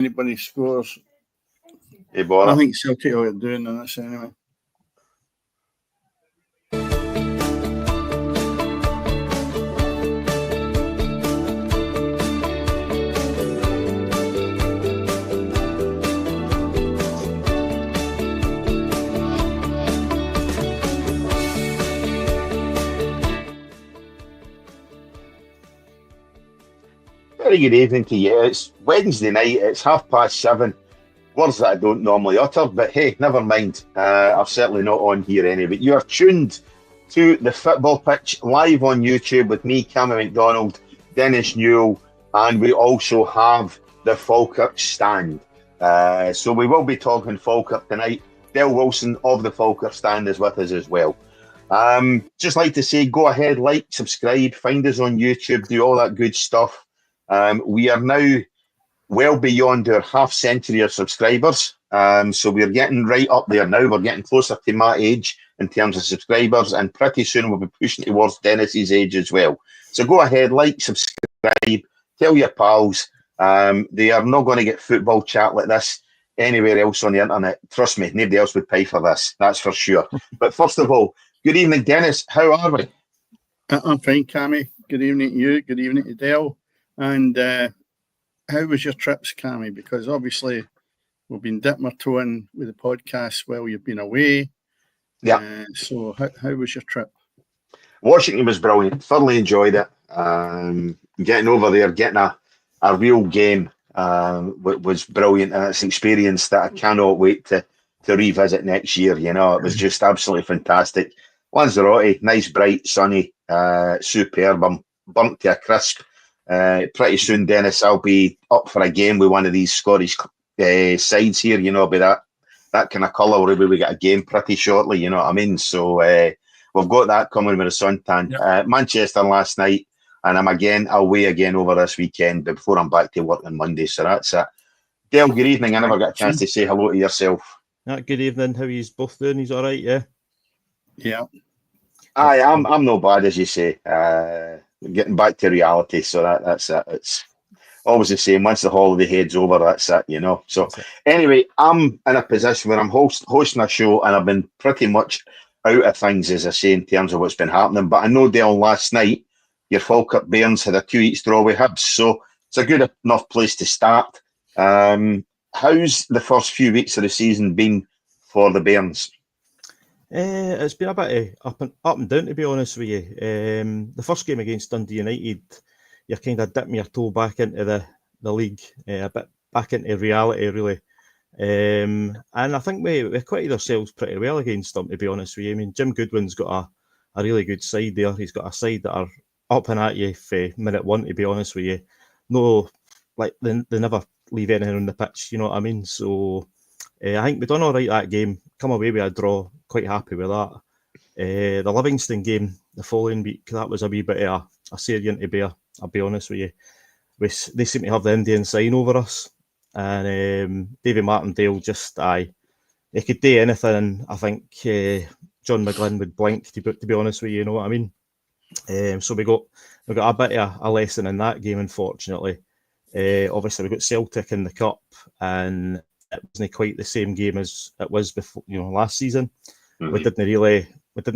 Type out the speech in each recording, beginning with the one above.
anybody scores. Hey, I think Celtic are doing this anyway. Very good evening to you. It's Wednesday night. It's 7:30. Words that I don't normally utter, but hey, never mind. I'm certainly not on here anyway. But you are tuned to the Football Pitch live on YouTube with me, Cameron McDonald, Dennis Newell, and we also have the Falkirk Stand. So we will be talking Falkirk tonight. Dale Wilson of the Falkirk Stand is with us as well. Just like to say, go ahead, like, subscribe, find us on YouTube, do all that good stuff. We are now well beyond our half century of subscribers. So we're getting right up there now. We're getting closer to my age in terms of subscribers, and pretty soon we'll be pushing towards Dennis's age as well. So go ahead, like, subscribe, tell your pals. They are not going to get football chat like this anywhere else on the internet. Trust me, nobody else would pay for this, that's for sure. But first of all, good evening, Dennis. How are we? I'm fine, Cammy. Good evening to you. Good evening to Dale. And how was your trips, Cammy? Because obviously we've been dipping our toe in with the podcast while you've been away. Yeah. So how was your trip? Washington was brilliant. Thoroughly enjoyed it. Getting over there, getting a real game was brilliant. And it's an experience that I cannot wait to revisit next year. You know, it was just absolutely fantastic. Lanzarote, nice, bright, sunny, superb. I'm burnt to a crisp. Pretty soon, Dennis, I'll be up for a game with one of these Scottish sides here, you know, with that kind of colour, where we get a game pretty shortly, you know what I mean? So we've got that coming with a suntan. Yeah. Manchester last night, and I'm away again over this weekend before I'm back to work on Monday, so that's it. Dale, good evening. I never got a chance to say hello to yourself. Good evening. How are you both doing? He's all right, yeah? Yeah. I'm no bad, as you say. Getting back to reality, so that's it. It's always the same. Once the holiday head's over, that's it, you know. So anyway, I'm in a position where I'm hosting a show, and I've been pretty much out of things, as I say, in terms of what's been happening. But I know, Dale, last night your Falkirk Bairns had a 2-each draw with Hibs, so it's a good enough place to start. How's the first few weeks of the season been for the Bairns? It's been a bit up and down, to be honest with you. The first game against Dundee United, you're kind of dipping your toe back into the league, a bit back into reality, really. And I think we acquitted ourselves pretty well against them, to be honest with you. I mean, Jim Goodwin's got a really good side there. He's got a side that are up and at you for minute one, to be honest with you. No, like they never leave anything on the pitch, you know what I mean? So I think we done all right that game. Come away with a draw, quite happy with that. The Livingston game the following week, that was a wee bit of a salient to bear, I'll be honest with you. They seem to have the Indian sign over us. And Davy Martindale he could do anything. And I think John McGlynn would blink, to be honest with you, you know what I mean? So we got a bit of a lesson in that game, unfortunately. Obviously, we got Celtic in the Cup, and it wasn't quite the same game as it was before, you know, last season. Mm-hmm. We didn't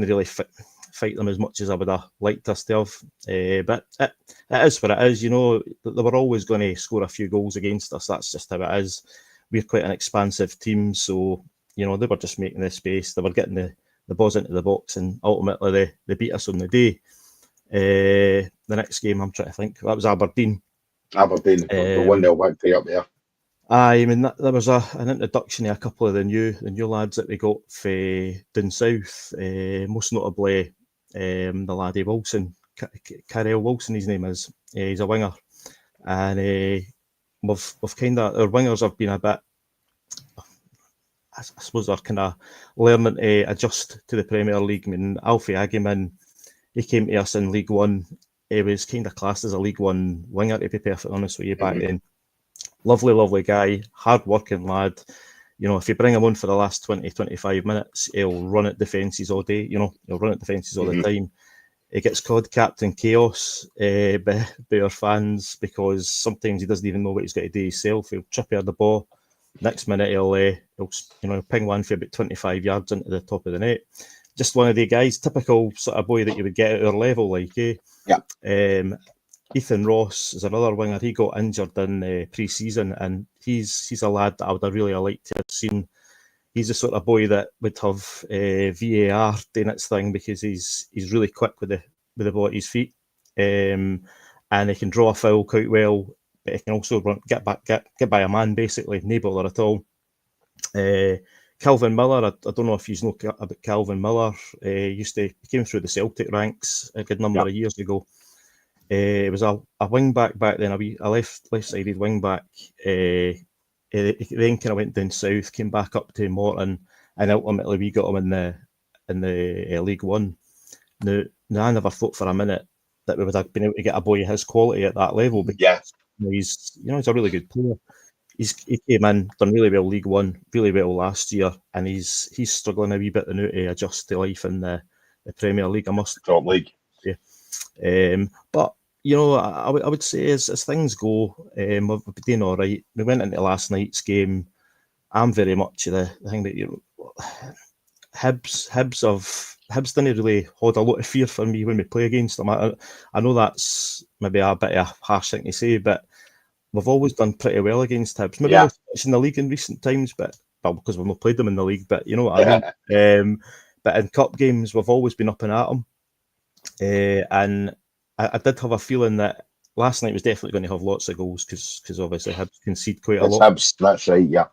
really fight them as much as I would have liked us to have. But it is what it is, you know. They were always going to score a few goals against us. That's just how it is. We're quite an expansive team, so you know they were just making the space. They were getting the balls into the box, and ultimately they beat us on the day. The next game, I'm trying to think, that was Aberdeen. The 1-0 victory up there. I mean, there was an introduction to a couple of the new lads that we got down south, most notably the laddie Wilson, Carell Wilson, his name is. He's a winger, and we've kind of, our wingers have been a bit, I suppose they're kind of learning to adjust to the Premier League. I mean, Alfie Agyeman, he came to us in League One. He was kind of classed as a League One winger, to be perfectly honest with you, back then. Lovely guy, hard-working lad. You know, if you bring him on for the last 20, 25 minutes, he'll run at defences all day. You know, he'll run at defences all the time. He gets called Captain Chaos by our fans because sometimes he doesn't even know what he's got to do himself. He'll trip over the ball. Next minute he'll ping one for about 25 yards into the top of the net. Just one of the guys, typical sort of boy that you would get at our level, like, eh? Yeah. Ethan Ross is another winger. He got injured in pre-season, and he's a lad that I would have really liked to have seen. He's the sort of boy that would have VAR doing its thing because he's really quick with the ball at his feet, and he can draw a foul quite well. But he can also get by a man, basically, no bother at all. Calvin Miller, I don't know if you know about Calvin Miller. He came through the Celtic ranks a good number of years ago. It was a wing back then, a left-sided wing back. He then kind of went down south, came back up to Morton, and ultimately we got him in the League One. Now I never thought for a minute that we would have been able to get a boy of his quality at that level. Because, he's a really good player. He came in, done really well League One, really well last year, and he's struggling a wee bit now to adjust to life in the Premier League. Top league. Yeah. But I would say as things go, we've been doing all right. We went into last night's game. I'm very much the thing that Hibs didn't really hold a lot of fear for me when we play against them. I know that's maybe a bit of a harsh thing to say, but we've always done pretty well against Hibs. Maybe not much in the league in recent times, because we've not played them in the league, but you know what I mean. But in cup games, we've always been up and at them. And I did have a feeling that last night was definitely going to have lots of goals because obviously Hibs concede quite a lot. Hibs, that's right, yeah.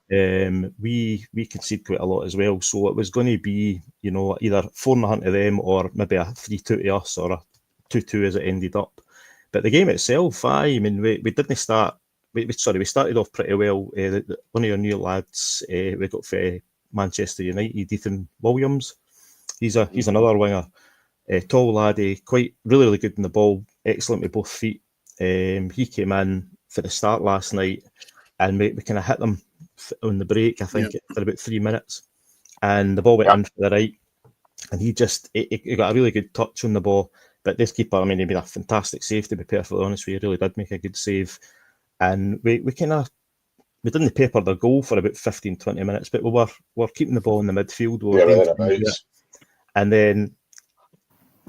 We concede quite a lot as well, so it was going to be either 4-0 to them or maybe a 3-2 to us or a 2-2 as it ended up. But the game itself, I mean, we didn't start. We started off pretty well. One of your new lads, we got for Manchester United, Ethan Williams. He's another winger. Tall laddie, really good in the ball, excellent with both feet. He came in for the start last night, and we kind of hit them on the break, I think, for about 3 minutes. And the ball went in for the right, and he got a really good touch on the ball. But this keeper, I mean, he made a fantastic save, to be perfectly honest with you. He really did make a good save. And we didn't paper their goal for about 15-20 minutes, but we were keeping the ball in the midfield. And then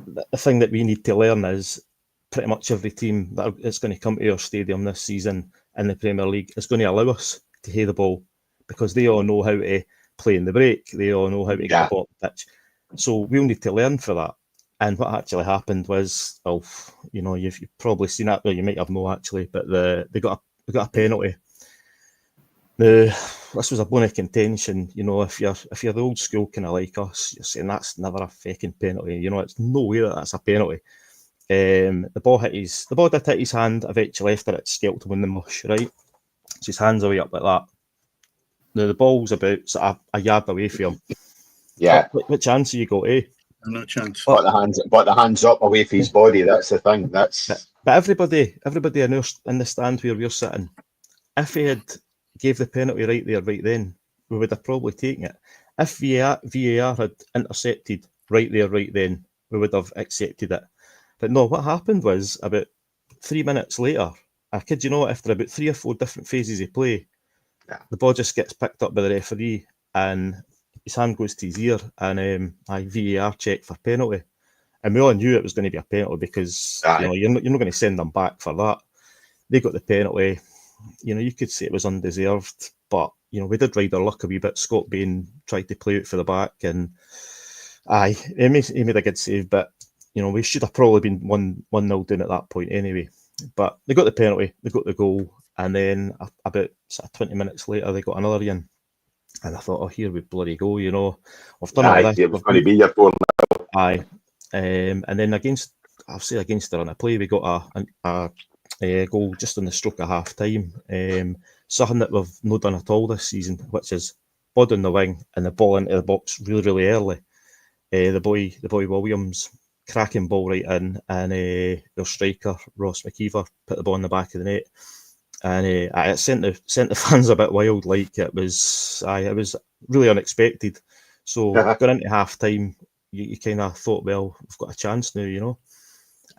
the thing that we need to learn is pretty much every team that's going to come to our stadium this season in the Premier League is going to allow us to hay the ball because they all know how to play in the break. They all know how to get the ball on the pitch. So we'll need to learn for that. And what actually happened was, you've probably seen it, well, you might have known actually, but they got a penalty. This was a bone of contention. If you're the old school kind of like us, you're saying that's never a fucking penalty. It's no way that's a penalty. The ball did hit his hand eventually after it scalped him in the mush, right? So his hand's away up like that. Now the ball's about sort of a yard away from him. Yeah. What chance have you got, eh? No chance. But the hands up away from his body. That's the thing. But everybody in the stand where we're sitting, if he had gave the penalty right there, right then, we would have probably taken it. If VAR had intercepted right there, right then, we would have accepted it. But no, what happened was about 3 minutes later, I kid you not, after about 3 or 4 different phases of play, the ball just gets picked up by the referee and his hand goes to his ear and VAR check for penalty. And we all knew it was going to be a penalty because you're not going to send them back for that. They got the penalty. You could say it was undeserved, but we did ride our luck a wee bit. Scott Bain tried to play out for the back, and he made a good save, but we should have probably been 1-0 down at that point anyway. But they got the penalty, they got the goal, and then about sort of 20 minutes later they got another in. And I thought, oh, here we bloody go, we've done all this. It was going to be your 4-0. And then against the run of play, we got a goal just on the stroke of half time. Something that we've not done at all this season, which is bud on the wing and the ball into the box really, really early. The boy Williams, cracking ball right in, and their striker Ross McKeever put the ball in the back of the net, and it sent the fans a bit wild. Like it was really unexpected. So going into half time, you kind of thought, well, we've got a chance now,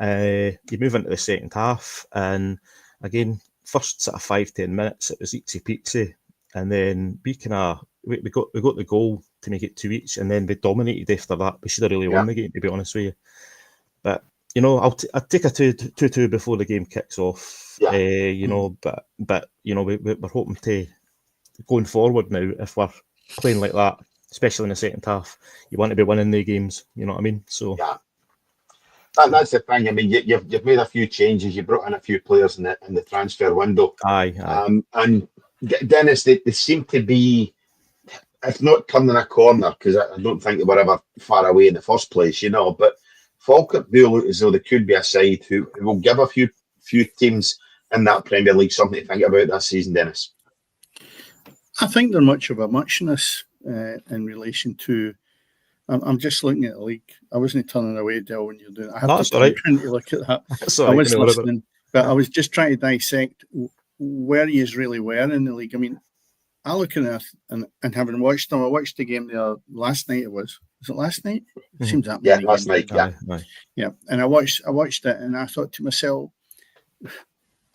You move into the second half, and again, first sort of 5-10 minutes, it was easy peasy, and then we got the goal to make it 2 each, and then we dominated after that. We should have really won the game, to be honest with you. But I'd take a 2-2 before the game kicks off. Yeah. But we're hoping to, going forward now, if we're playing like that, especially in the second half, you want to be winning the games. You know what I mean? So yeah, that's the thing. I mean, you've made a few changes. You brought in a few players in the transfer window. Aye. And Dennis, they seem to be, if not turning a corner, because I don't think they were ever far away in the first place, but Falkirk do look as though they could be a side who will give a few teams in that Premier League something to think about this season, Dennis. I think they're much of a muchness in relation to. I'm just looking at the league. I wasn't turning away, Del, when you're doing it. I have to right. trying to look at that. That's I right, was listening, but I was just trying to dissect where he is really were in the league. I mean, I look at it and having watched them, I watched the game there last night. Was it last night? It seems that many last games. night. Yeah. And I watched it, and I thought to myself,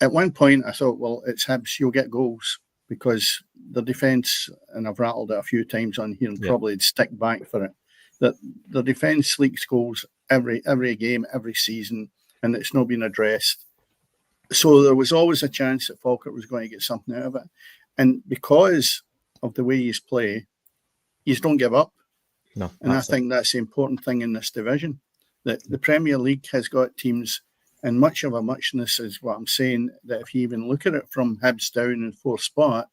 at one point, I thought, well, it's Hibs, you'll get goals because the defence, and I've rattled it a few times on here, and probably would stick back for it. That the defence leaks goals every game, every season, and it's not been addressed. So there was always a chance that Falkirk was going to get something out of it. And because of the way he's play, you don't give up. No, and I think that's the important thing in this division. That the Premier League has got teams, and much of a muchness is what I'm saying, that if you even look at it from Hibs down in fourth spot,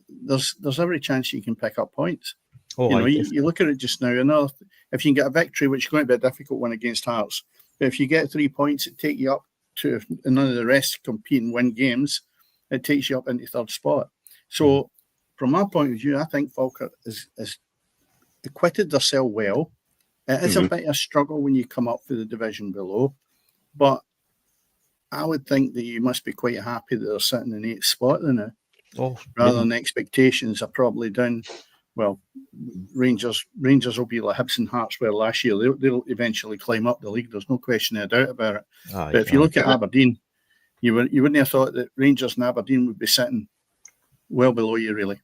there's every chance you can pick up points. You look at it just now, if you can get a victory, which is going to be a difficult one against Hearts, but if you get 3 points, it takes you up to, if none of the rest compete and win games, it takes you up into third spot. So from my point of view, I think Falkirk is acquitted themselves well. It is a bit of a struggle when you come up for the division below, but I would think that you must be quite happy that they're sitting in 8th spot now. Rather than expectations are probably down. Well, Rangers will be like Hibs and Hearts were last year. They'll eventually climb up the league. There's no question of doubt about it. But if you look at Aberdeen, you wouldn't have thought that Rangers and Aberdeen would be sitting well below you, really.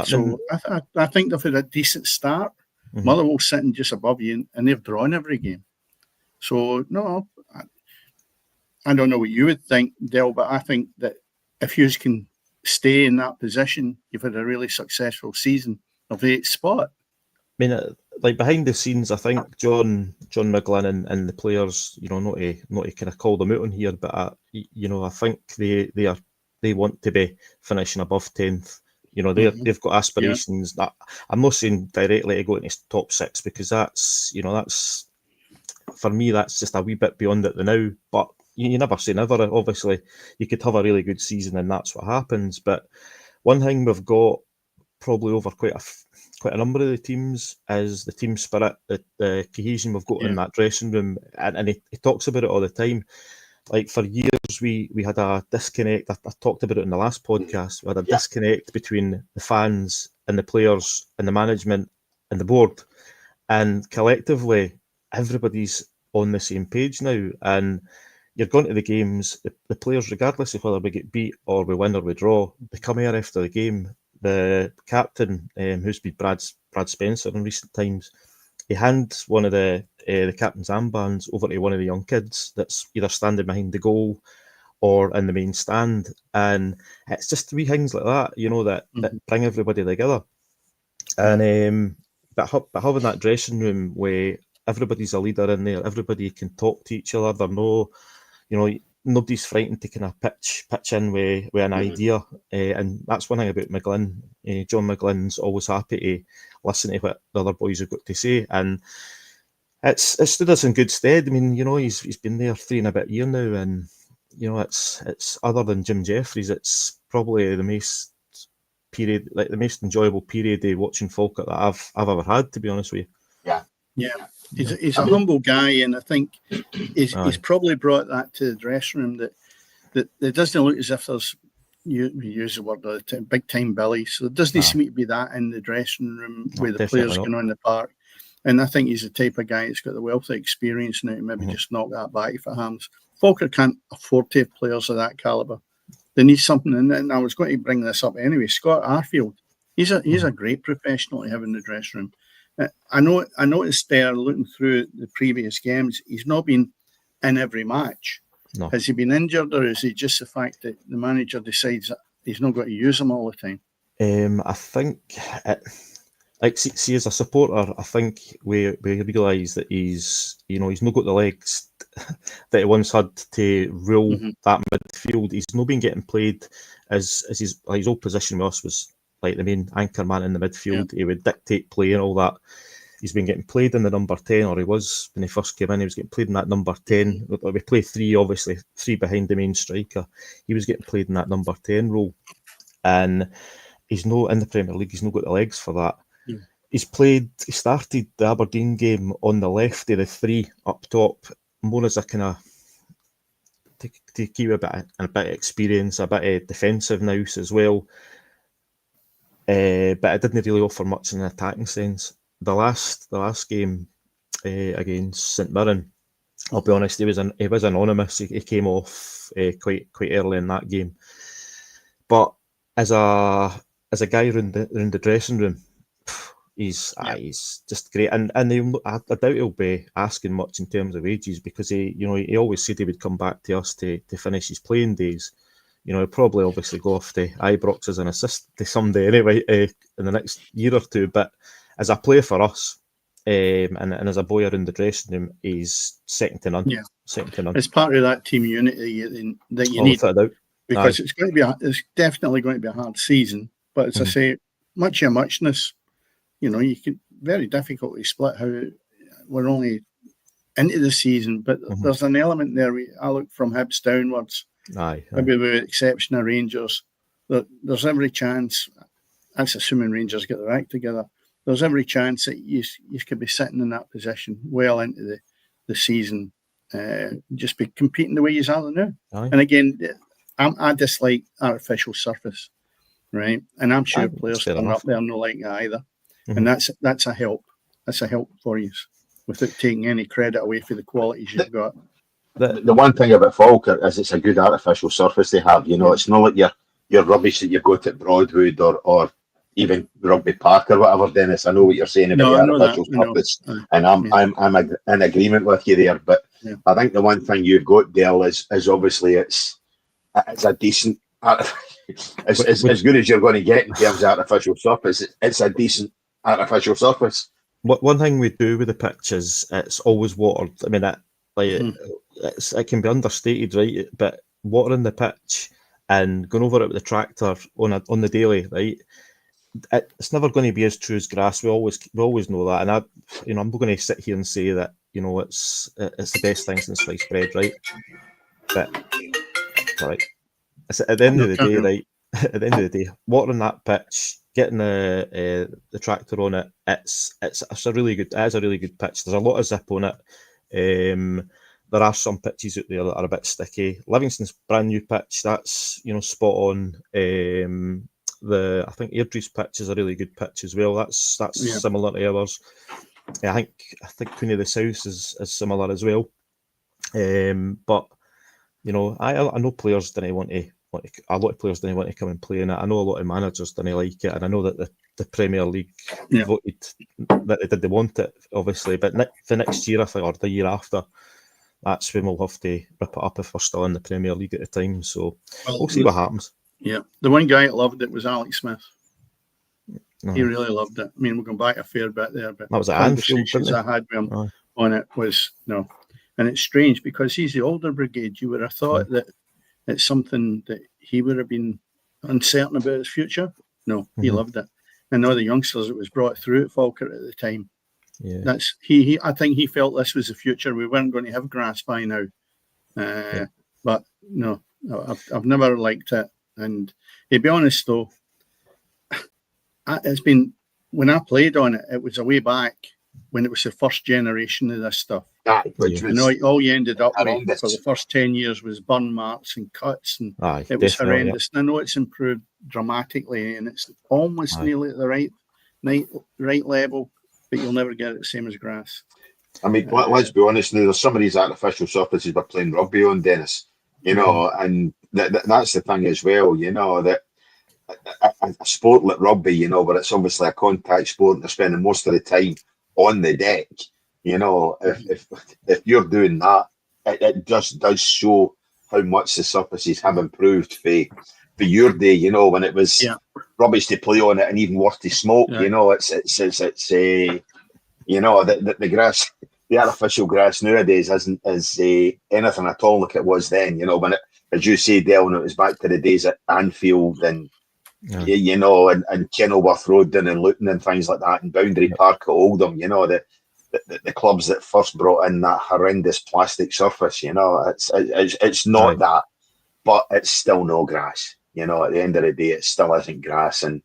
So I think they've had a decent start. Motherwell's sitting just above you, and they've drawn every game. So, no, I don't know what you would think, Del, but I think that if you can stay in that position, you've had a really successful season of the 8th spot. I mean, like behind the scenes, I think John McGlynn and the players, not to kind of call them out on here, but I think they want to be finishing above 10th. They've got aspirations. That I'm not saying directly to go into top 6, because that's for me, that's just a wee bit beyond it now. But you never say never. Obviously, you could have a really good season, and that's what happens. But one thing we've got probably over quite a number of the teams is the team spirit, the cohesion we've got in that dressing room, and he talks about it all the time. Like for years, we had a disconnect. I talked about it in the last podcast. We had a disconnect between the fans and the players and the management and the board, and collectively, everybody's on the same page now. And you're going to the games, the players, regardless of whether we get beat or we win or we draw, they come here after the game. The captain, who's been Brad Spencer in recent times, he hands one of the captain's armbands over to one of the young kids that's either standing behind the goal or in the main stand. And it's just wee things like that, that bring everybody together. And but having that dressing room where everybody's a leader in there, everybody can talk to each other, nobody's frightened to kind of pitch in with an idea, and that's one thing about McGlynn. John McGlynn's always happy to listen to what the other boys have got to say, and it's stood us in good stead. I mean, he's been there 3 and a bit years now, and it's other than Jim Jeffries, it's probably the most enjoyable period of watching Falkirk that I've ever had, to be honest with you. Yeah. He's a humble guy, and I think he's probably brought that to the dressing room, that it doesn't look as if there's, you use the word, big time Billy, so there doesn't seem to be that in the dressing room where the players going on the park. And I think he's the type of guy that's got the wealth of experience now to maybe just knock that back if it happens. Falkirk can't afford to have players of that calibre. They need something, and I was going to bring this up anyway. Scott Arfield, he's a great professional to have in the dressing room. I noticed there, looking through the previous games, he's not been in every match. No. Has he been injured, or is it just the fact that the manager decides that he's not got to use him all the time? I think, see, as a supporter, I think we realise that he's not got the legs that he once had to rule that midfield. He's not been getting played as his old position with us was like the main anchor man in the midfield. He would dictate play and all that. He's been getting played in the number 10, or he was when he first came in. He was getting played in that number 10. We play three behind the main striker. He was getting played in that number 10 role, and he's not in the Premier League. He's not got the legs for that. He started the Aberdeen game on the left of the three up top, more as a kind of to keep a bit of experience, a bit of defensive nous as well. But it didn't really offer much in an attacking sense. The last game against St Mirren, I'll be honest, he was anonymous. He came off quite early in that game. But as a guy around the dressing room, he's just great, and I doubt he'll be asking much in terms of wages, because he always said he would come back to us to finish his playing days. He'll probably obviously go off to Ibrox as an assistant to someday anyway in the next year or two. But as a player for us, and as a boy around the dressing room, he's second to none. Yeah, second to none. It's part of that team unity that you need, without a doubt. because it's definitely going to be a hard season. But as I say, much of muchness. You can very difficult to split how we're only into the season, but there's an element there. I look from Hibs downwards, maybe with the exception of Rangers. There's every chance. That's assuming Rangers get their act together. There's every chance that you could be sitting in that position well into the season, just be competing the way you are now. And again, I dislike artificial surface, right? And I'm sure players turn up there no like it either. And that's a help. That's a help for you, without taking any credit away for the qualities you've got. The one thing about Falkirk is it's a good artificial surface they have. It's not like your rubbish that you've got at Broadwood or even Rugby Park or whatever. Dennis, I know what you're saying about the artificial surface, and I'm in agreement with you there. But I think the one thing you've got, Dale, is obviously it's a decent. As good as you're going to get in terms of artificial surface, it's a decent artificial surface. One thing we do with the pitch is it's always watered. I mean, it can be understated, right? But watering the pitch and going over it with the tractor on the daily, right? It's never going to be as true as grass. We always know that, and I'm not going to sit here and say that it's the best thing since sliced bread, right? But right, at the end of the day, right? At the end of the day, watering that pitch, getting the tractor on it, it's a really good pitch. There's a lot of zip on it. There are some pitches out there that are a bit sticky. Livingston's brand new pitch, that's spot on. I think Airdrie's pitch is a really good pitch as well. That's similar to ours. I think Queen of the South is similar as well. But I know players didn't want to. A lot of players didn't want to come and play in it. I know a lot of managers didn't like it, and I know that the Premier League voted that they want it, obviously. But the next year, I think, or the year after, that's when we'll have to rip it up if we're still in the Premier League at the time. So we'll see what happens. Yeah, the one guy that loved it was Alex Smith. He really loved it. I mean, we're going back a fair bit there, but that was at Anfield, didn't I had with him on it was no. And it's strange because he's the older brigade. You would have thought that it's something that he would have been uncertain about his future. No, he loved it. And all the youngsters that was brought through at Falkirk at the time. Yeah, that's he. I think he felt this was the future. We weren't going to have grass by now. But no, I've never liked it. And to be honest, though, it's been when I played on it. It was a way back when it was the first generation of this stuff. All you ended up with for the first 10 years was burn marks and cuts, and it was horrendous. And I know it's improved dramatically, and it's almost nearly at the right level. but you'll never get it the same as grass. I mean, let's be honest now, there's some of these artificial surfaces we're playing rugby on, Dennis, and that's the thing as well, that a sport like rugby, where it's obviously a contact sport and they're spending most of the time on the deck, if you're doing that, it just does show how much the surfaces have improved for your day, when it was rubbish to play on it and even worse to smoke, it's the grass, the artificial grass nowadays isn't anything at all like it was then, when it, as you say, Del, when it was back to the days at Anfield and and Kenilworth Road down in Luton and things like that, and Boundary Park at Oldham, the clubs that first brought in that horrendous plastic surface, it's not that, but it's still no grass. At the end of the day, it still isn't grass, and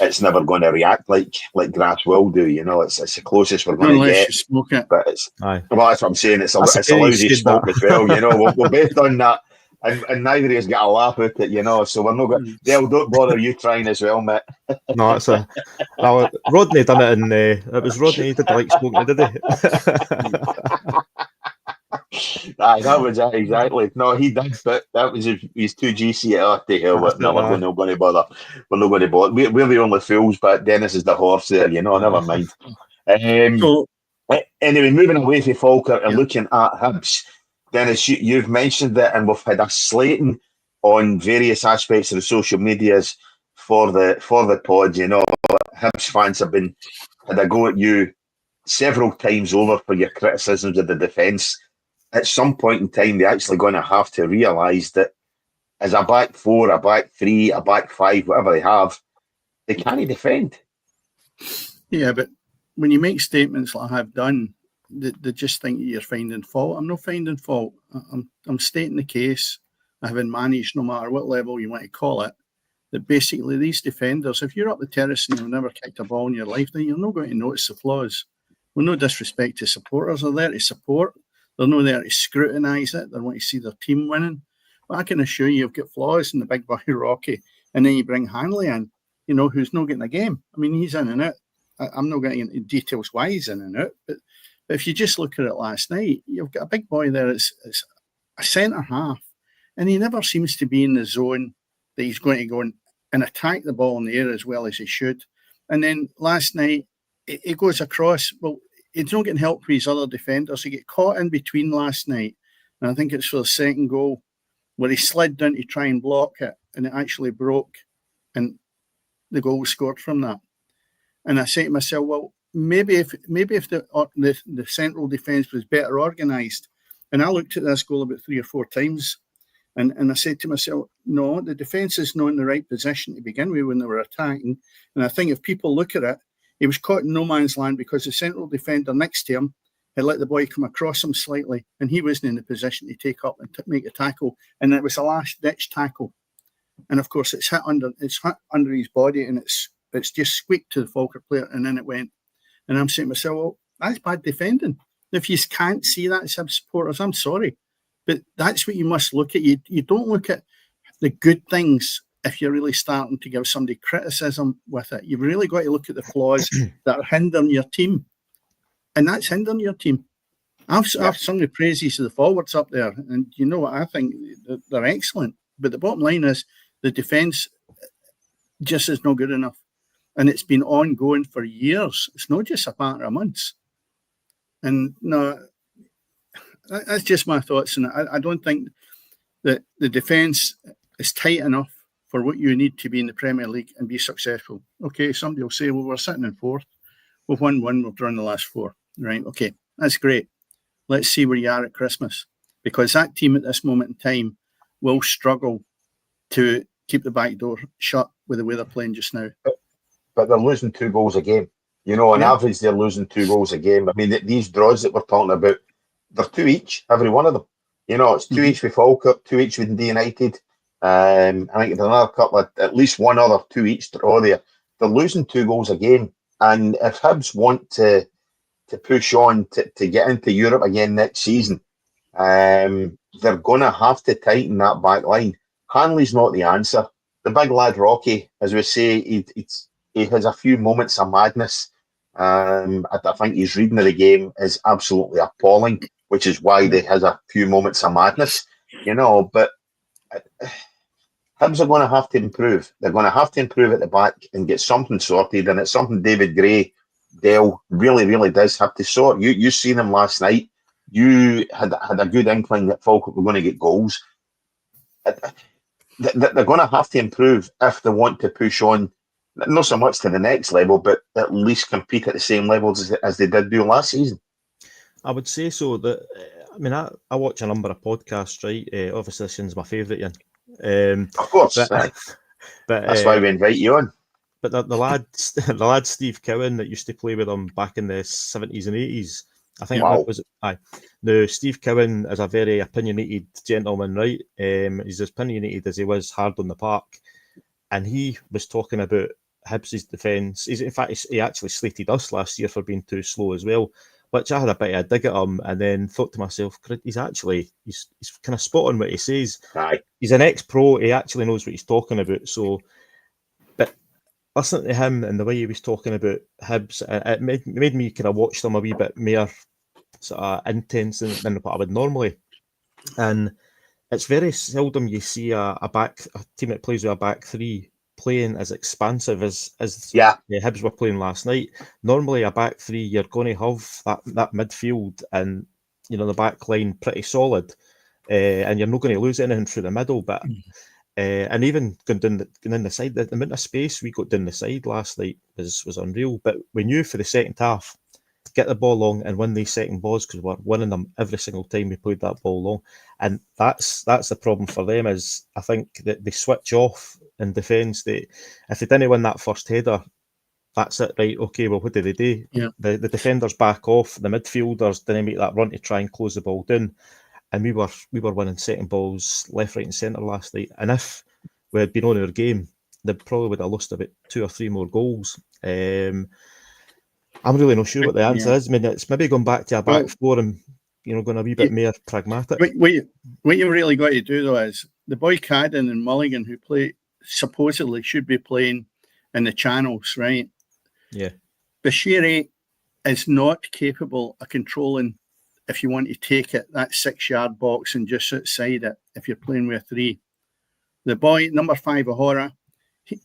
it's never going to react like grass will do. It's the closest we're going to get. You smoke it. But well, that's what I'm saying. It's a lousy smoke as well. We're both on that. And neither of us got a laugh at it, so we're not going. Dale, don't bother you trying as well, mate. No, it's Rodney done it, and it was Rodney did like smoking, did he? That was it, exactly. No, he did, but that was he's too GC at the hell with. No, we're not going to bother. We're not going to bother. We're the only fools, but Dennis is the horse there. Never mind. Anyway, moving away from Falkirk and looking at Hibs. Dennis, you've mentioned it, and we've had a slating on various aspects of the social medias for the pod. Hibs fans have had a go at you several times over for your criticisms of the defence. At some point in time, they're actually going to have to realise that as a back four, a back three, a back five, whatever they have, they can't defend. Yeah, but when you make statements like I have done, they just think you're finding fault. I'm not finding fault. I'm stating the case. I haven't managed, no matter what level you want to call it, that basically these defenders, if you're up the terrace and you've never kicked a ball in your life, then you're not going to notice the flaws. With no disrespect to supporters, they're there to support. They're not there to scrutinise it. They want to see their team winning. But I can assure you, you've got flaws in the big boy Rocky, and then you bring Hanley in, who's not getting a game. I mean, he's in and out. I'm not getting into details why he's in and out, but if you just look at it last night, you've got a big boy there. It's a centre half, and he never seems to be in the zone that he's going to go and attack the ball in the air as well as he should. And then last night, it goes across. Well, he's not getting help for his other defenders. He get caught in between last night, and I think it's for the second goal, where he slid down to try and block it, and it actually broke, and the goal was scored from that. And I say to myself, well, maybe if the central defence was better organised, and I looked at this goal about 3 or 4 times, and I said to myself, no, the defence is not in the right position to begin with when they were attacking. And I think if people look at it, he was caught in no man's land because the central defender next to him had let the boy come across him slightly, and he wasn't in the position to take up and make a tackle. And it was a last-ditch tackle, and of course it's hit under his body, and it's just squeaked to the Falkirk player, and then it went. And I'm saying to myself, well, that's bad defending. If you can't see that as supporters, I'm sorry. But that's what you must look at. You don't look at the good things if you're really starting to give somebody criticism with it. You've really got to look at the flaws that are hindering your team. And that's hindering your team. I've sung the praises of the forwards up there, and you know what, I think they're excellent. But the bottom line is the defence just is not good enough. And it's been ongoing for years. It's not just a matter of months. And no, that's just my thoughts on it. I don't think that the defence is tight enough for what you need to be in the Premier League and be successful. Okay, somebody will say, well, we're sitting in fourth. We've won one, we've drawn the last 4. Right, okay, that's great. Let's see where you are at Christmas. Because that team at this moment in time will struggle to keep the back door shut with the way they're playing just now. But they're losing 2 goals a game. On average, they're losing 2 goals a game. I mean, these draws that we're talking about, they're 2 each, every one of them. It's 2 each with Falkirk, 2 each with Dundee United. I think there's another couple of, at least one other 2 each draw there. They're losing 2 goals a game. And if Hibs want to push on to get into Europe again next season, they're going to have to tighten that back line. Hanley's not the answer. The big lad Rocky, as we say, he has a few moments of madness, I think his reading of the game is absolutely appalling, which is why he has a few moments of madness, but Hibs are going to have to improve. They're going to have to improve at the back and get something sorted, and it's something David Gray, Dale, really, really does have to sort. You seen him last night. You had a good inkling that Falkirk were going to get goals. They're going to have to improve if they want to push on, not so much to the next level, but at least compete at the same levels as they did do last season. I would say so. I watch a number of podcasts, right? Obviously, this one's my favourite, Ian. Of course, but that's why we invite you on. But the lad Steve Cowan that used to play with him back in the 70s and 80s, I think that was it. Aye. Now, Steve Cowan is a very opinionated gentleman, right? He's as opinionated as he was hard on the park, and he was talking about Hibs' defence. In fact, he actually slated us last year for being too slow as well, which I had a bit of a dig at him, and then thought to myself, he's kind of spot on what he says. Aye. He's an ex-pro. He actually knows what he's talking about. So, but listening to him and the way he was talking about Hibs, it made me kind of watch them a wee bit more sort of intense than what I would normally. And it's very seldom you see a team that plays with a back three playing as expansive as Hibs were playing last night. Normally, a back three, you're going to have that midfield and the back line pretty solid, and you're not going to lose anything through the middle. But and even going down the side, the amount of space we got down the side last night was unreal. But we knew for the second half, get the ball long and win these second balls, because we're winning them every single time we played that ball long. And that's the problem for them, is I think that they switch off in defence. If they didn't win that first header, that's it, right? Okay, well, what do they do? Yeah. The defenders back off, the midfielders didn't make that run to try and close the ball down, and we were winning second balls left, right, and centre last night. And if we had been on our game, they probably would have lost about 2 or 3 more goals. I'm really not sure what the answer is. I mean, it's maybe going back to a back four and going a wee bit more pragmatic. What you really got to do though is the boy Cadden and Mulligan, who supposedly should be playing in the channels, right? Yeah. Bashiri is not capable of controlling, if you want to take it, that 6-yard box and just outside it, if you're playing with a 3. The boy, number 5, Ahora,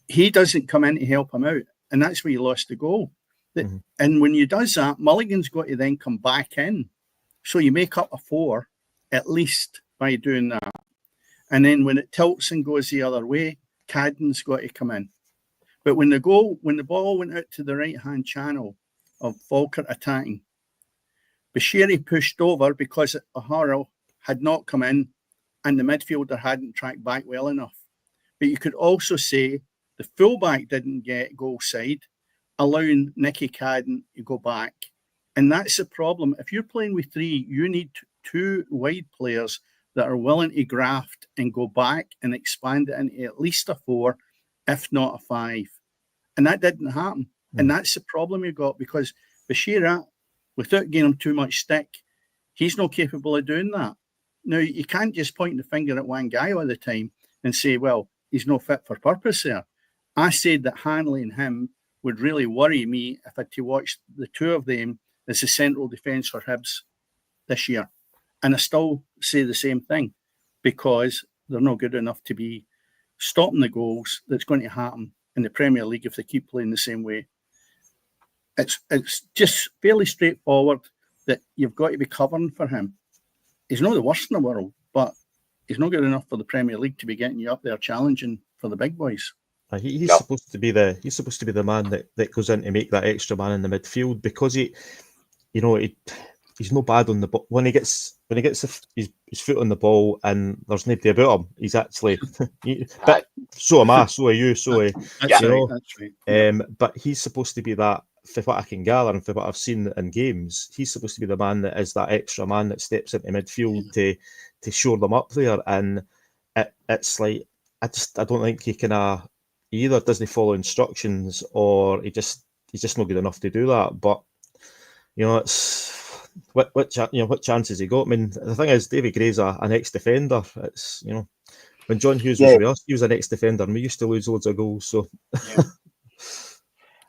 he doesn't come in to help him out. And that's where you lost the goal. Mm-hmm. And when you does that, Mulligan's got to then come back in. So you make up a 4, at least, by doing that. And then when it tilts and goes the other way, Cadden's got to come in. But when the ball went out to the right-hand channel of Falkirk attacking, Bashiri pushed over because Ahara had not come in and the midfielder hadn't tracked back well enough. But you could also say the fullback didn't get goal side, allowing Nicky Cadden to go back. And that's the problem. If you're playing with 3, you need 2 wide players that are willing to graft and go back and expand it into at least a 4, if not a 5. And that didn't happen. And that's the problem you got, because Bashira, without giving him too much stick, he's not capable of doing that. Now, you can't just point the finger at one guy all the time and say, well, he's not fit for purpose there. I said that Hanley and him would really worry me if I had to watch the 2 of them as the central defence for Hibs this year. And I still say the same thing, because they're not good enough to be stopping the goals that's going to happen in the Premier League if they keep playing the same way. It's just fairly straightforward that you've got to be covering for him. He's not the worst in the world, but he's not good enough for the Premier League to be getting you up there challenging for the big boys. He's supposed to be the man that goes in to make that extra man in the midfield, because he's no bad on the ball. When he gets his foot on the ball and there's nobody about him, he's actually. But so am I. So are you. So that's right. But he's supposed to be that. For what I can gather and for what I've seen in games, he's supposed to be the man that is that extra man that steps into midfield to shore them up there. And it's like I don't think he can. He either doesn't follow instructions or he's just not good enough to do that. But it's what chances he got. I mean, the thing is, Davy Gray's an ex-defender. It's when John Hughes was with us, he was an ex-defender, and we used to lose loads of goals. So.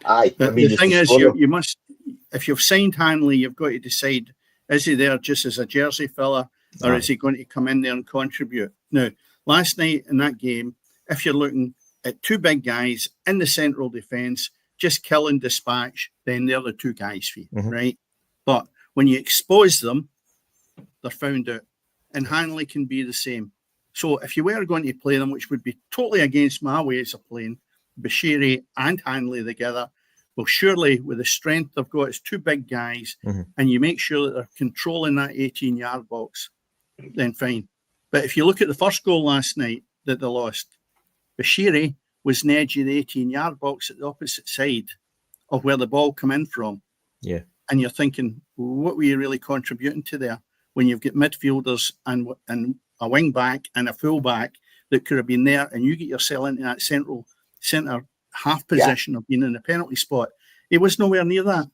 Aye, the thing is, you if you've signed Hanley, you've got to decide, is he there just as a jersey filler, or is he going to come in there and contribute? Now, last night in that game, if you're looking at two big guys in the central defence, just kill and dispatch, then they're the two guys for you, right? But when you expose them, they're found out. And Hanley can be the same. So if you were going to play them, which would be totally against my ways of playing, Bashiri and Hanley together, well, surely with the strength they've got, it's two big guys, and you make sure that they're controlling that 18-yard box, then fine. But if you look at the first goal last night that they lost, Bashiri was on the edge of the 18-yard box at the opposite side of where the ball come in from. Yeah. And you're thinking, what were you really contributing to there when you've got midfielders and a wing back and a full back that could have been there, and you get yourself into that centre half position of being in the penalty spot? He was nowhere near that.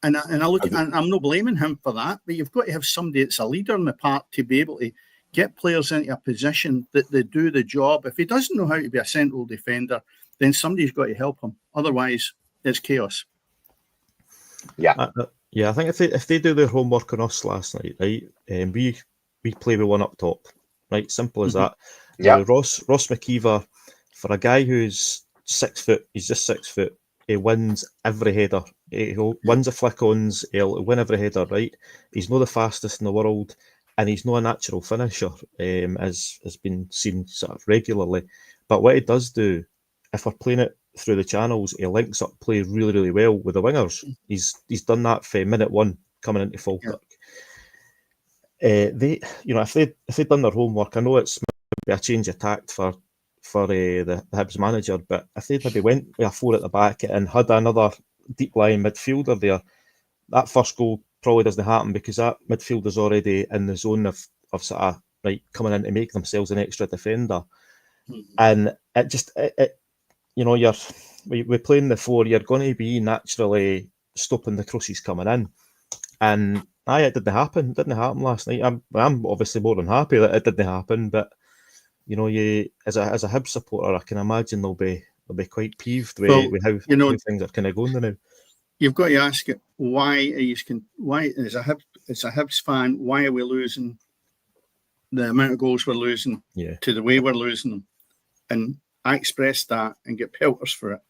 And I look, and I'm not blaming him for that, but you've got to have somebody that's a leader in the park to be able to get players into a position that they do the job. If he doesn't know how to be a central defender, then somebody's got to help him. Otherwise, it's chaos. Yeah, I think if they do their homework on us last night, right, we play with one up top, right? Simple as that. Yeah. Ross McKeever, for a guy who's 6 foot, he's just 6 foot. He wins every header. He wins a flick-ons. He'll win every header, right? He's not the fastest in the world, and he's not a natural finisher, as has been seen sort of regularly. But what he does do, if we're playing it through the channels, he links up play really, really well with the wingers. He's done that for minute one coming into Falkirk. If they'd done their homework, I know it's maybe a change of tact for the Hibs manager, but if they maybe went with a 4 at the back and had another deep line midfielder there, that first goal probably doesn't happen, because that midfielder's already in the zone of sort of right coming in to make themselves an extra defender. And it just we're playing the 4, you're going to be naturally stopping the crosses coming in, and it didn't happen. It didn't happen last night. I'm obviously more than happy that it didn't happen, but you as a Hibs supporter, I can imagine they'll be quite peeved with how things are kind of going now. You've got to ask it, why as a Hibs fan, why are we losing the amount of goals we're losing to the way we're losing them? And I expressed that and get pelters for it.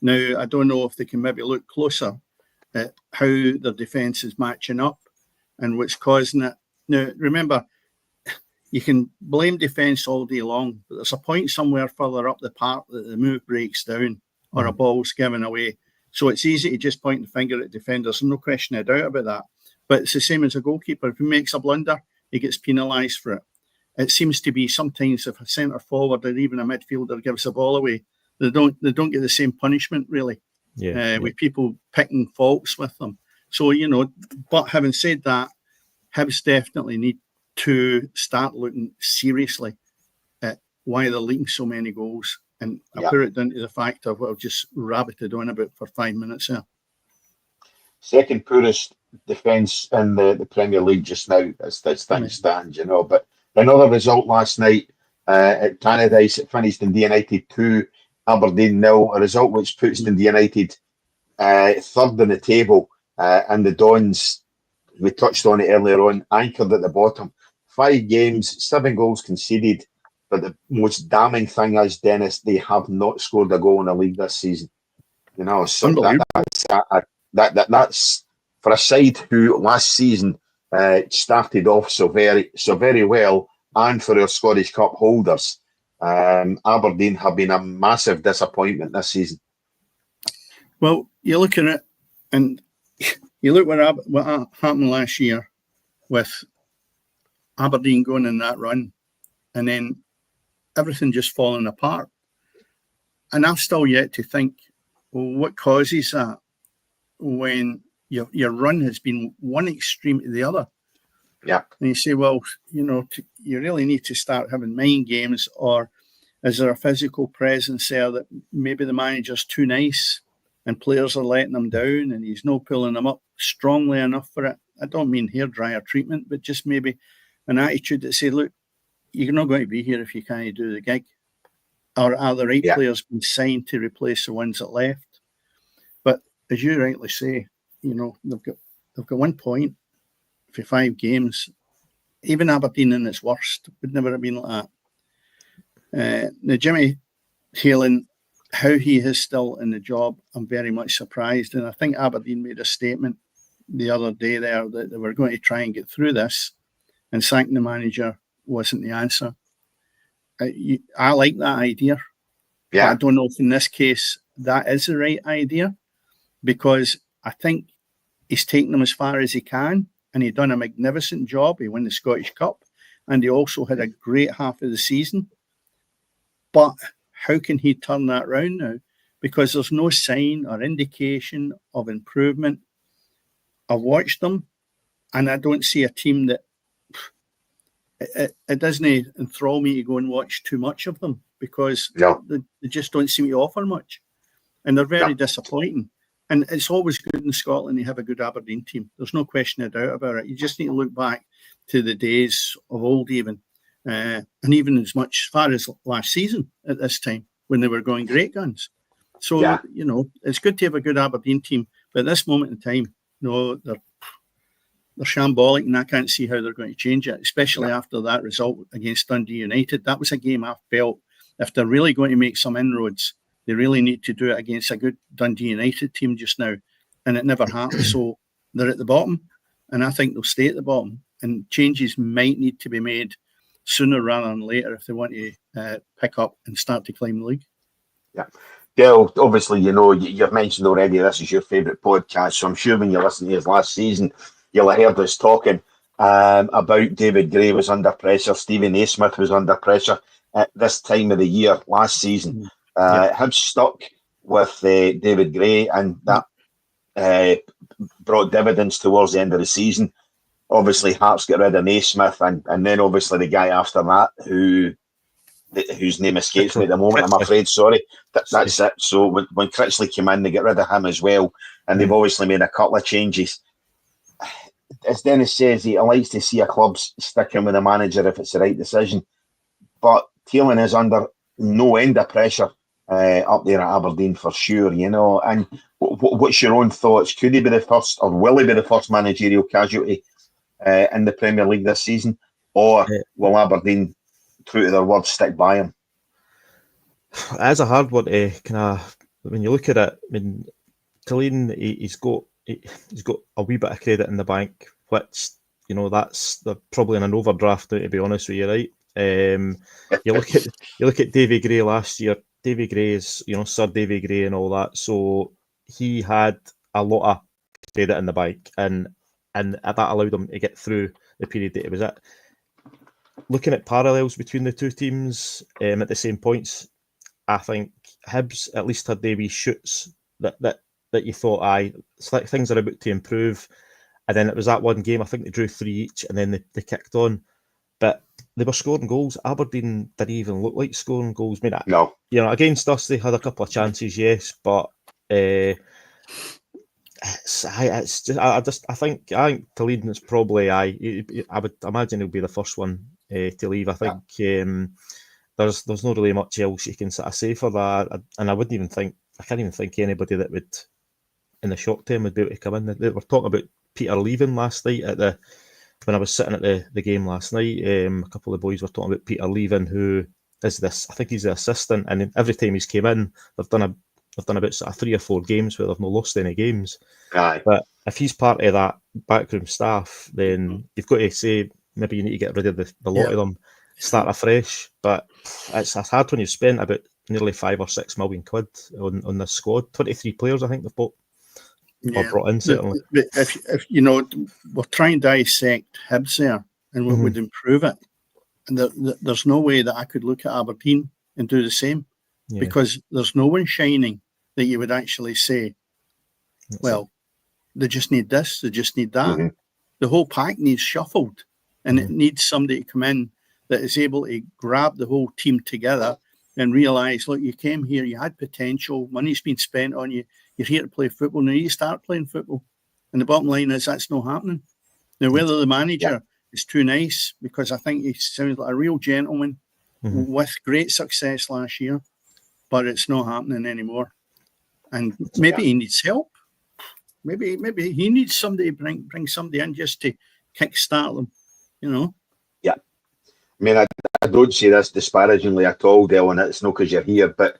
Now, I don't know if they can maybe look closer at how their defence is matching up and what's causing it. Now, remember, you can blame defence all day long, but there's a point somewhere further up the park that the move breaks down or a ball's given away. So it's easy to just point the finger at defenders. No question of doubt about that. But it's the same as a goalkeeper. If he makes a blunder, he gets penalised for it. It seems to be sometimes if a centre forward or even a midfielder gives the ball away, they don't get the same punishment really. With people picking faults with them. So but having said that, Hibs definitely need to start looking seriously at why they're leaking so many goals. And I put it down to the fact of what I've just rabbited on about for 5 minutes there. Second poorest defence in the Premier League just now, as things stand, But another result last night at Tannadice, it finished in United 2, Aberdeen 0, a result which puts Dundee United third in the table, and the Dons, we touched on it earlier on, anchored at the bottom. 5 games, 7 goals conceded, but the most damning thing is, Dennis, they have not scored a goal in the league this season. So that's for a side who last season started off so very well, and for our Scottish Cup holders, Aberdeen have been a massive disappointment this season. Well, you look at it, and you look what happened last year with Aberdeen going in that run, and then everything just falling apart. And I've still yet to think, well, what causes that when your run has been one extreme to the other? Yeah. And you say, well, you really need to start having mind games, or is there a physical presence there that maybe the manager's too nice and players are letting them down and he's not pulling them up strongly enough for it? I don't mean hairdryer treatment, but just maybe an attitude that say, look, you're not going to be here if you can't do the gig. Or are the right players been signed to replace the ones that left? But as you rightly say, they've got 1 point for 5 games. Even Aberdeen in its worst would never have been like that. Now, Jimmy Halen, how he is still in the job, I'm very much surprised. And I think Aberdeen made a statement the other day there that they were going to try and get through this, and sacking the manager wasn't the answer. I like that idea. Yeah. But I don't know if in this case that is the right idea, because I think he's taken them as far as he can, and he's done a magnificent job. He won the Scottish Cup, and he also had a great half of the season. But how can he turn that round now? Because there's no sign or indication of improvement. I've watched them, and I don't see a team that it doesn't enthrall me to go and watch too much of them, because they just don't seem to offer much, and they're very disappointing. And it's always good in Scotland to have a good Aberdeen team. There's no question of doubt about it. You just need to look back to the days of old, even and even as much far as last season at this time when they were going great guns. So it's good to have a good Aberdeen team, but at this moment in time, they're shambolic, and I can't see how they're going to change it, especially after that result against Dundee United. That was a game I felt, if they're really going to make some inroads, they really need to do it against a good Dundee United team just now, and it never happened. So they're at the bottom, and I think they'll stay at the bottom, and changes might need to be made sooner rather than later if they want to pick up and start to climb the league. Yeah. Dale, obviously, you've mentioned already this is your favourite podcast, so I'm sure when you listened to his last season, you'll have heard us talking about David Gray was under pressure, Stephen Naismith was under pressure at this time of the year last season. Hibs stuck with David Gray, and that brought dividends towards the end of the season. Obviously, Hearts get rid of Naismith, and then obviously the guy after that, whose name escapes me at the moment, I'm afraid, sorry. That's it. So when Critchley came in, they get rid of him as well, and they've obviously made a couple of changes. As Dennis says, he likes to see a club sticking with a manager if it's the right decision. But Thielen is under no end of pressure up there at Aberdeen for sure, And what's your own thoughts? Could he be the first, or will he be the first managerial casualty in the Premier League this season? Or will Aberdeen, true to their word, stick by him? It's a hard one to when you look at it. I mean, Thielen, he's got a wee bit of credit in the bank, which they're probably in an overdraft now, to be honest with you, right? You look at Davy Gray last year. Davy Gray is Sir Davy Gray and all that, so he had a lot of credit in the bank, and that allowed him to get through the period that it was at. Looking at parallels between the two teams at the same points, I think Hibs at least had their wee shoots that you thought, things are about to improve. And then it was that one game, I think they drew 3 each, and then they kicked on. But they were scoring goals. Aberdeen didn't even look like scoring goals. I mean, no. Against us, they had a couple of chances, yes, but I think Thielen is probably I would imagine he'll be the first one to leave. I think there's not really much else you can sort of say for that, and I can't even think anybody that would in the short term would be able to come in. They were talking about Peter leaving last night when I was sitting at the game last night. A couple of the boys were talking about Peter leaving, who is this? I think he's the assistant, and every time he's came in, they've done about sort of 3 or 4 games where they've not lost any games. Aye. But if he's part of that backroom staff, then you've got to say maybe you need to get rid of the lot of them, start afresh. But it's hard when you've spent about nearly 5 or 6 million quid on this squad. 23 players, I think they've bought. Or brought in, certainly. But if we're trying to dissect Hibs there, and what would improve it, and there's no way that I could look at Aberdeen and do the same, because there's no one shining that you would actually say, they just need this, they just need that. Mm-hmm. The whole pack needs shuffled, and it needs somebody to come in that is able to grab the whole team together and realise, look, you came here, you had potential, money's been spent on you, you're here to play football, now you start playing football. And the bottom line is that's not happening. Now, whether the manager is too nice, because I think he sounds like a real gentleman with great success last year, but it's not happening anymore. And maybe he needs help. maybe he needs somebody to bring somebody in just to kickstart them, you know. Yeah. I mean, I don't say this disparagingly at all, Dylan. It's not because you're here, but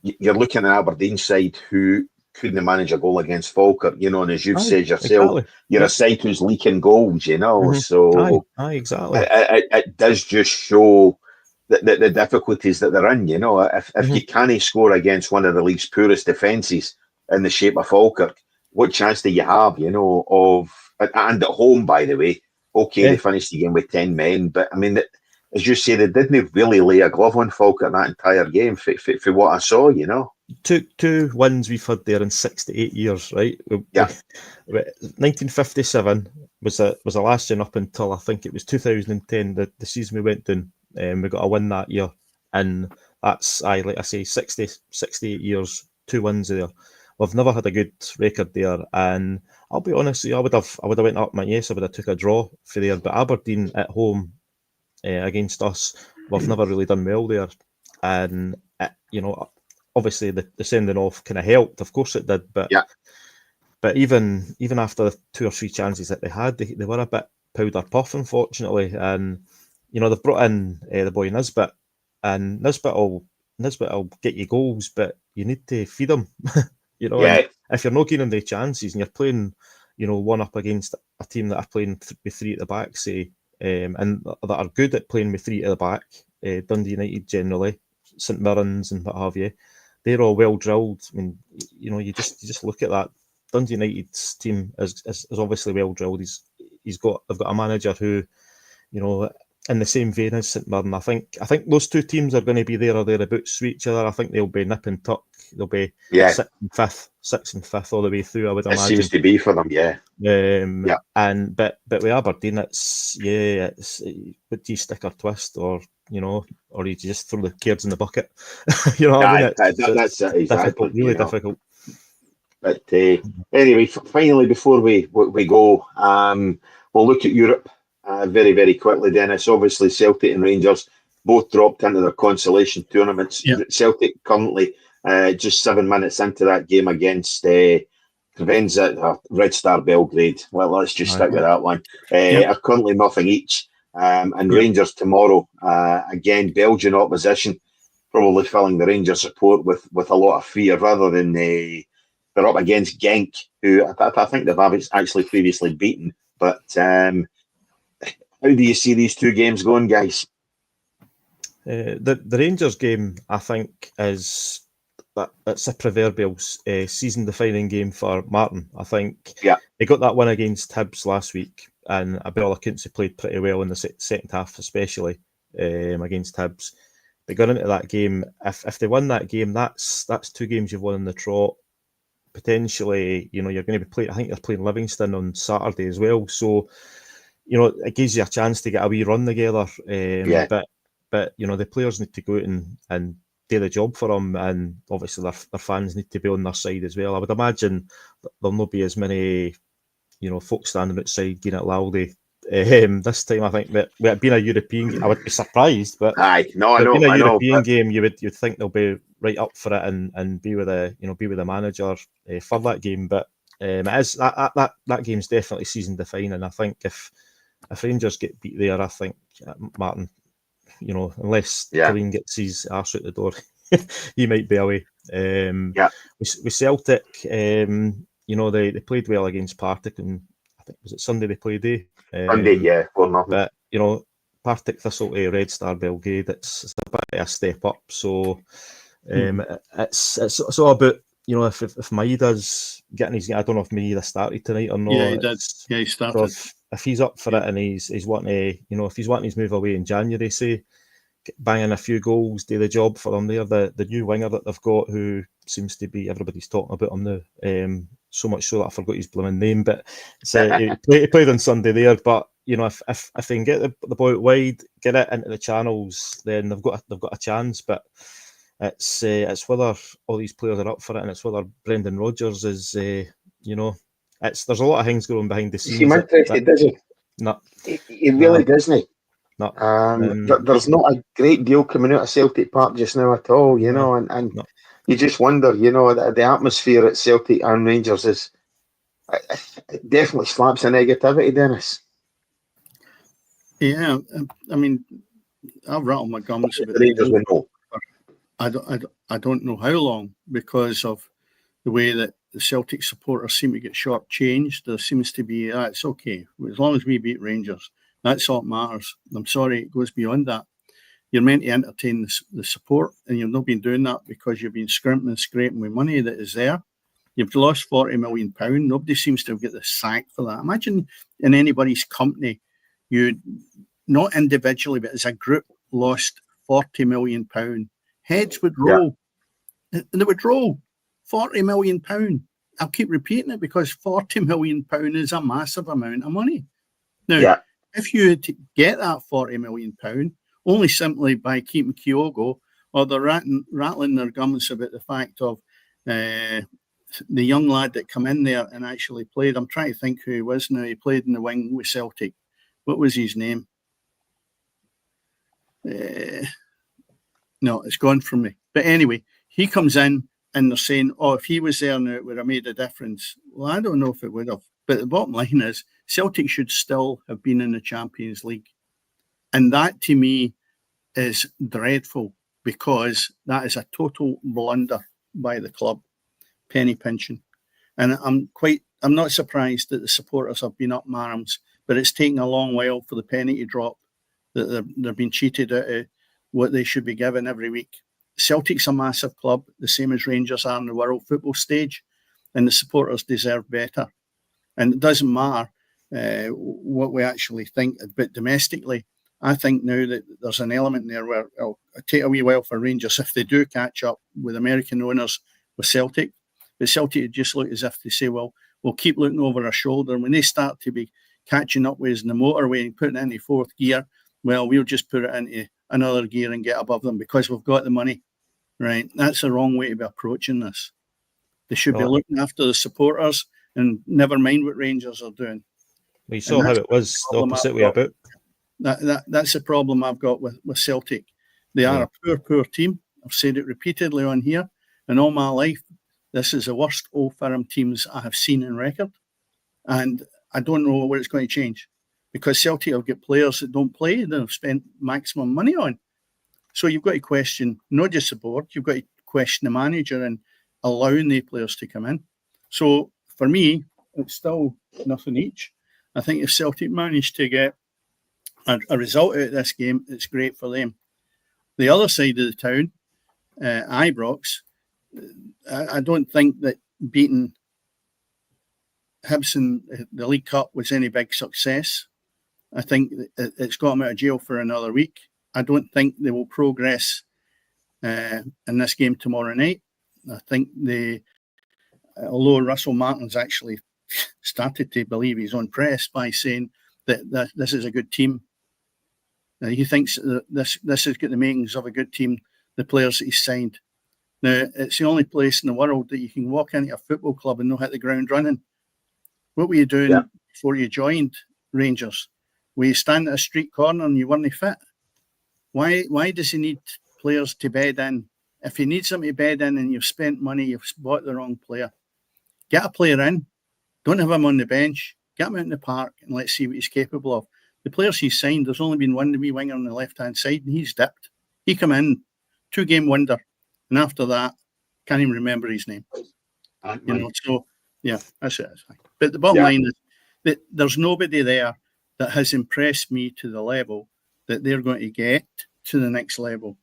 you're looking at Aberdeen side who couldn't manage a goal against Falkirk, you know, and as you've said yourself, you're a side who's leaking goals, you know, so exactly. It does just show the difficulties that they're in, you know. If you can't score against one of the league's poorest defences in the shape of Falkirk, what chance do you have, you know, and at home, by the way, they finished the game with 10 men, but I mean, as you say, they didn't really lay a glove on Falkirk that entire game for what I saw, you know. Two wins we've had there in 6 to 8 years, right? 1957 was the last one up until I think it was 2010, the season we went down. We got a win that year, and that's like I say, 68 years, 2 wins there. We've never had a good record there, and I'll be honest with you, I would have went up I would have took a draw for there, but Aberdeen at home against us, we've never really done well there, and you know, obviously the sending off kind of helped, of course it did, but even after the 2 or 3 chances that they had, they were a bit powder puff, unfortunately, and you know, they've brought in the boy Nisbet, and Nisbet will get you goals, but you need to feed them. You know, if you're not giving them the chances and you're playing, you know, one up against a team that are playing with 3 at the back, say, and that are good at playing with 3 at the back, Dundee United generally, St Mirren's and what have you, they're all well drilled. I mean, you know, you just look at that. Dundee United's team is obviously well drilled. They've got a manager who, you know, in the same vein as St Mirren. I think those 2 teams are going to be there or thereabouts for each other. I think they'll be nip and tuck. They'll be 6th and 5th all the way through, I would imagine. It seems to be for them, And but with Aberdeen, it's would you stick or twist, or you know, or you just throw the cards in the bucket? You know what I mean? That's exactly difficult, really difficult. But anyway, finally, before we go, we'll look at Europe very, very quickly, Dennis. Obviously, Celtic and Rangers both dropped into their consolation tournaments. Celtic currently just 7 minutes into that game against Crevenza, Red Star Belgrade. Well, let's just stick with that one. Are currently nothing each. And Rangers tomorrow, again, Belgian opposition, probably filling the Rangers support with a lot of fear, rather than they're up against Genk, who I think they've actually previously beaten. But how do you see these 2 games going, guys? The Rangers game, I think, it's a proverbial season-defining game for Martin. I think he got that win against Hibs last week, and by all accounts, he played pretty well in the second half, especially against Hibs. They got into that game. If they win that game, that's 2 games you've won in the trot. Potentially, you know, you're going to be playing. I think they're playing Livingston on Saturday as well. So, you know, it gives you a chance to get a wee run together. But you know, the players need to go out and do the job for them, and obviously their fans need to be on their side as well. I would imagine there'll not be as many, you know, folks standing outside getting it loudy this time. I think that with it being a European game, I would be surprised, but being a European game, you'd think they'll be right up for it and be with the manager for that game. But it is that game's definitely season defining. I think if Rangers get beat there, I think Martin, you know, unless Colleen gets his arse out the door, he might be away. With Celtic, you know, they played well against Partick, and I think was it Sunday they played. Sunday, well, nothing. But you know, Partick Thistle to Red Star Belgrade, it's a bit of a step up. So it's all about, you know, if Maeda's getting his, I don't know if Maeda started tonight or not. Yeah, he did. Yeah, he started. So if he's up for it and he's wanting to, you know, if he's wanting his move away in January, say, banging a few goals, do the job for them there. The new winger that they've got, who seems to be, everybody's talking about him now. So much so that I forgot his blooming name, but he played on Sunday there. But you know, if they can get the ball out wide, get it into the channels, then they've got a chance. But it's whether all these players are up for it, and it's whether Brendan Rodgers is, you know, there's a lot of things going behind the scenes. He's interested, does he? No, he really doesn't. No. There's not a great deal coming out of Celtic Park just now at all, you know, and you just wonder, you know, the atmosphere at Celtic and Rangers is It definitely slaps a negativity, Dennis. Yeah, I mean, I've rattled my gums about The Rangers will know. I don't know how long, because of the way that the Celtic supporters seem to get shortchanged. There seems to be, it's okay. As long as we beat Rangers, that's all that matters. I'm sorry, it goes beyond that. You're meant to entertain the support, and you've not been doing that because you've been scrimping and scraping with money that is there. You've lost £40 million. Nobody seems to have got the sack for that. Imagine in anybody's company, you, not individually, but as a group, lost £40 million. Heads would roll. Yeah. They would roll. £40 million. I'll keep repeating it because £40 million is a massive amount of money. Now, if you had to get that £40 million, only simply by keeping Kyogo, or they're rattling their gums about the fact of the young lad that come in there and actually played. I'm trying to think who he was now. He played in the wing with Celtic. What was his name? No, it's gone from me. But anyway, he comes in and they're saying, oh, if he was there now, it would have made a difference. Well, I don't know if it would have. But the bottom line is Celtic should still have been in the Champions League. And that, to me, is dreadful, because that is a total blunder by the club, penny pinching. And I'm not surprised that the supporters have been up in arms, but it's taken a long while for the penny to drop, that they're being cheated out of what they should be given every week. Celtic's a massive club, the same as Rangers are in the world football stage, and the supporters deserve better. And it doesn't matter what we actually think, but domestically, I think now that there's an element there where it'll take a wee while for Rangers if they do catch up with American owners with Celtic. But Celtic would just look as if they say, well, we'll keep looking over our shoulder. And when they start to be catching up with us in the motorway and putting it into fourth gear, well, we'll just put it into another gear and get above them because we've got the money, right? That's the wrong way to be approaching this. They should be looking after the supporters and never mind what Rangers are doing. We saw how it was the opposite way about. That's the problem I've got with Celtic. They are a poor team. I've said it repeatedly on here. And all my life, this is the worst Old Firm teams I have seen in record. And I don't know where it's going to change, because Celtic have got players that don't play, that have spent maximum money on. So you've got to question not just the board, you've got to question the manager and allowing the players to come in. So for me, it's still nothing each. I think if Celtic managed to get a result out of this game, it's great for them. The other side of the town, Ibrox, I don't think that beating Hibs in the League Cup was any big success. I think it's got them out of jail for another week. I don't think they will progress in this game tomorrow night. I think although Russell Martin's actually started to believe his own press by saying that this is a good team. He thinks that this has got the makings of a good team, the players that he's signed. Now, it's the only place in the world that you can walk into a football club and not hit the ground running. What were you doing before you joined Rangers? Were you standing at a street corner and you weren't fit? Why does he need players to bed in? If he needs them to bed in and you've spent money, you've bought the wrong player. Get a player in. Don't have him on the bench. Get him out in the park and let's see what he's capable of. The players he's signed, there's only been one wee winger on the left-hand side, and he's dipped. He come in, 2-game wonder, and after that, can't even remember his name. So yeah, that's it. But the bottom line is that there's nobody there that has impressed me to the level that they're going to get to the next level.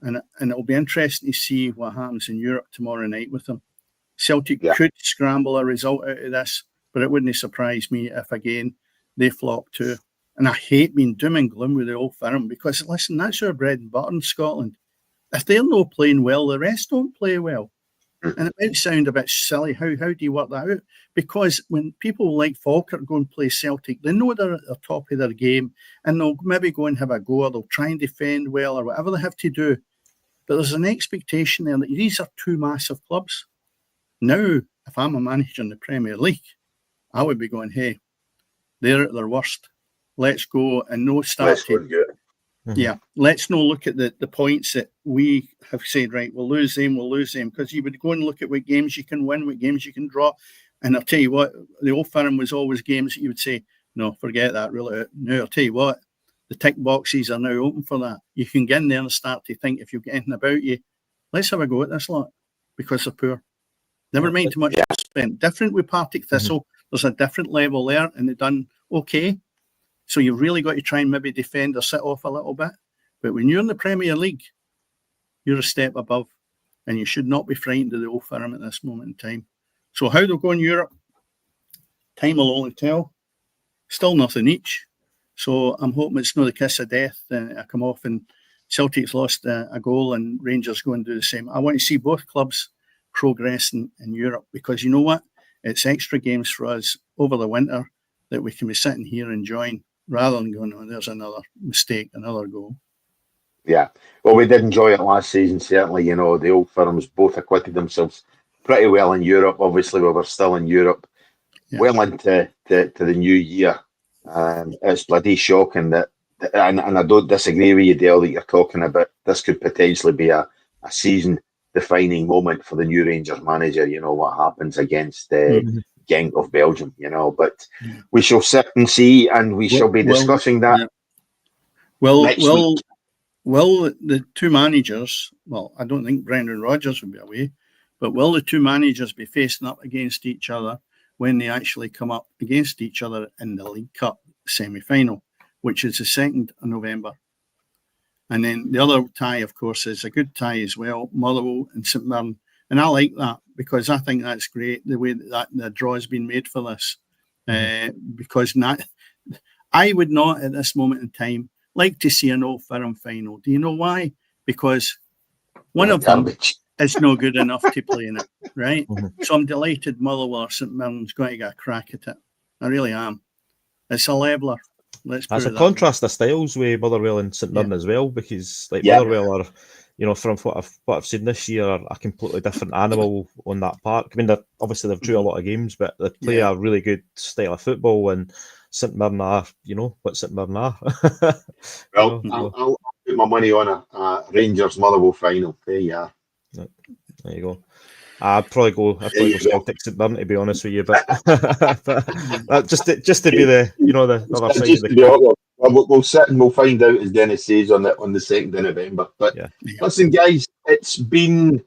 And it'll be interesting to see what happens in Europe tomorrow night with them. Celtic could scramble a result out of this, but it wouldn't surprise me if, again, they flop too. And I hate being doom and gloom with the Old Firm because, listen, that's our bread and butter in Scotland. If they're not playing well, the rest don't play well. And it might sound a bit silly. How do you work that out? Because when people like Falkirk go and play Celtic, they know they're at the top of their game and they'll maybe go and have a go or they'll try and defend well or whatever they have to do. But there's an expectation there that these are two massive clubs. Now, if I'm a manager in the Premier League, I would be going, hey, they're at their worst. Let's go and no start. Let's no look at the points that we have said, right, we'll lose them, because you would go and look at what games you can win, what games you can draw. And I'll tell you what, the Old Firm was always games that you would say, no, forget that, really. No, I'll tell you what, the tick boxes are now open for that. You can get in there and start to think, if you've got anything about you, let's have a go at this lot, because they're poor. Never mind too much spent. Different with Partick Thistle. There's a different level there, and they've done okay. So you've really got to try and maybe defend or sit off a little bit. But when you're in the Premier League, you're a step above, and you should not be frightened of the Old Firm at this moment in time. So how they'll go in Europe, time will only tell. Still nothing each. So I'm hoping it's not the kiss of death. I come off and Celtic's lost a goal and Rangers go and do the same. I want to see both clubs progressing in Europe, because you know what? It's extra games for us over the winter that we can be sitting here enjoying, rather than going, oh, there's another mistake, another goal. Yeah. Well, we did enjoy it last season, certainly. You know, the Old Firms both acquitted themselves pretty well in Europe. Obviously, we were still in Europe well into the new year. It's bloody shocking that, and I don't disagree with you, Dale, that you're talking about this could potentially be a season-defining moment for the new Rangers manager. You know, what happens against Genk of Belgium, you know. But we shall sit and see, and we shall be discussing that next week. Will the two managers, well, I don't think Brendan Rodgers will be away, but will the two managers be facing up against each other when they actually come up against each other in the League Cup semi-final, which is the 2nd of November? And then the other tie, of course, is a good tie as well, Motherwell and St Mirren. And I like that, because I think that's great, the way that the draw has been made for this. Because I would not, at this moment in time, like to see an Old Firm final. Do you know why? Because one of them is no good enough to play in it, right? So I'm delighted Motherwell or St Mirren's going to get a crack at it. I really am. It's a leveler. That's a contrast of styles with Motherwell and St Mirren as well, because Motherwell are, you know, from what I've seen this year, are a completely different animal on that park. I mean, obviously they've drew a lot of games, but they play a really good style of football, and St Mirren are, you know, what St Mirren are. Well, I'll put my money on a Rangers Motherwell final. There you are. There you go. I'd probably go Celtic St Mirren, to be honest with you, but just to be the, you know, the other side of the we'll sit and we'll find out, as Dennis says, on the 2nd of November. But listen, guys, it's been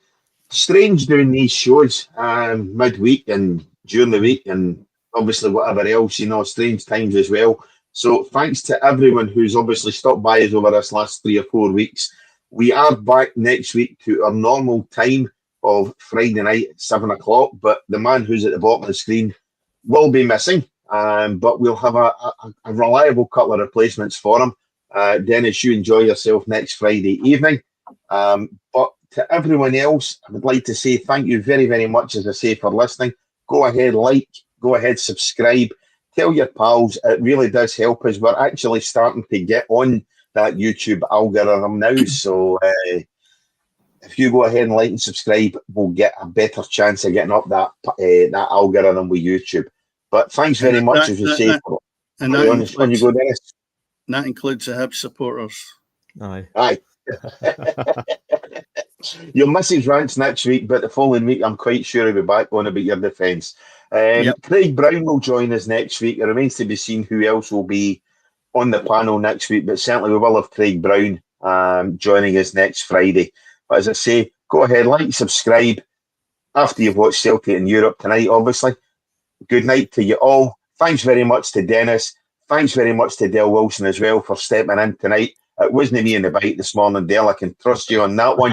strange doing these shows midweek and during the week, and obviously whatever else, you know, strange times as well. So thanks to everyone who's obviously stopped by us over this last 3 or 4 weeks. We are back next week to our normal time of Friday night at 7 o'clock, but the man who's at the bottom of the screen will be missing, but we'll have a reliable couple of replacements for him. Dennis, you enjoy yourself next Friday evening. But to everyone else, I would like to say thank you very, very much, as I say, for listening. Go ahead, go ahead, subscribe, tell your pals. It really does help us. We're actually starting to get on that YouTube algorithm now, so if you go ahead and like and subscribe, we'll get a better chance of getting up that algorithm with YouTube. But thanks very much, as you say. And when you go, Dennis. That includes the Hibs supporters. Aye. You'll miss his rants next week, but the following week, I'm quite sure he'll be back on about your defence. Craig Brown will join us next week. It remains to be seen who else will be on the panel next week, but certainly we will have Craig Brown joining us next Friday. But as I say, go ahead, like, subscribe after you've watched Celtic in Europe tonight, obviously. Good night to you all. Thanks very much to Dennis. Thanks very much to Dale Wilson as well for stepping in tonight. It wasn't me in the bite this morning, Dale. I can trust you on that one.